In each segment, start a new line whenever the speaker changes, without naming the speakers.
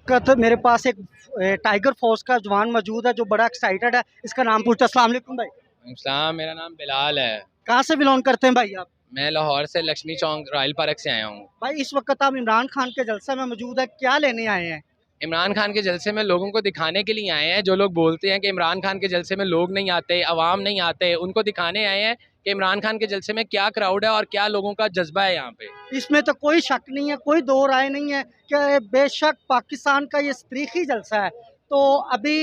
वक्त मेरे पास एक टाइगर फोर्स का जवान मौजूद है जो बड़ा एक्साइटेड है। इसका नाम पूछता। अस्सलाम वालेकुम भाई।
इस्लाम, मेरा नाम बिलाल है।
कहाँ से बिलोंग करते हैं भाई आप?
मैं लाहौर से लक्ष्मी चौक रॉयल पार्क से आया हूँ।
भाई इस वक्त आप इमरान खान के जलसे में मौजूद है, क्या लेने आए हैं?
इमरान खान के जलसे में लोगों को दिखाने के लिए आए हैं। जो लोग बोलते हैं कि इमरान खान के जलसे में लोग नहीं आते, अवाम नहीं आते, उनको दिखाने आए हैं कि इमरान खान के जलसे में क्या क्राउड है और क्या लोगों का जज्बा है यहाँ पे।
इसमें तो कोई शक नहीं है, कोई दो राय नहीं है कि बेशक पाकिस्तान का ये तारीखी जलसा है। तो अभी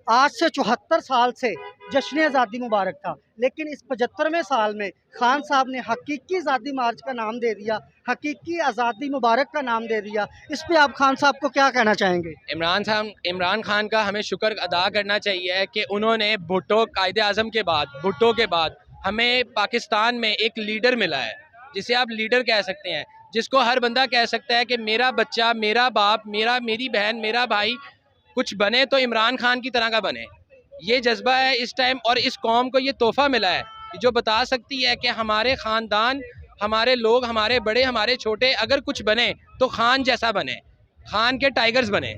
आज से 74 साल से जश्न आज़ादी मुबारक था, लेकिन इस 75वें साल में खान साहब ने हकीकी आज़ादी मार्च का नाम दे दिया, हकीकी आज़ादी मुबारक का नाम दे दिया। इस पे आप खान साहब को क्या कहना चाहेंगे?
इमरान खान का हमें शुक्र अदा करना चाहिए कि उन्होंने भुट्टो कायदे आज़म के बाद, भुट्टो के बाद हमें पाकिस्तान में एक लीडर मिला है, जिसे आप लीडर कह सकते हैं, जिसको हर बंदा कह सकता है कि मेरा बच्चा, मेरा बाप, मेरी बहन, मेरा भाई कुछ बने तो इमरान खान की तरह का बने। ये जज्बा है इस टाइम, और इस कौम को ये तोहफा मिला है जो बता सकती है कि हमारे ख़ानदान, हमारे लोग, हमारे बड़े, हमारे छोटे, अगर कुछ बने तो खान जैसा बने, खान के टाइगर्स बने।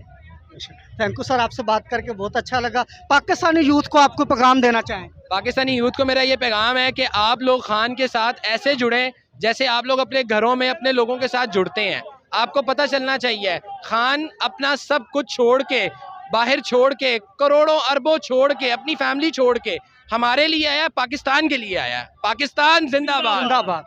थैंक यू सर, आपसे बात करके बहुत अच्छा लगा। पाकिस्तानी यूथ को आपको पैगाम देना चाहें?
पाकिस्तानी यूथ को मेरा ये पैगाम है कि आप लोग खान के साथ ऐसे जुड़ें जैसे आप लोग अपने घरों में अपने लोगों के साथ जुड़ते हैं। आपको पता चलना चाहिए खान अपना सब कुछ छोड़ के, बाहर छोड़ के, करोड़ों अरबों छोड़ के, अपनी फैमिली छोड़ के हमारे लिए आया, पाकिस्तान के लिए आया। पाकिस्तान जिंदाबाद।
जिंदाबाद।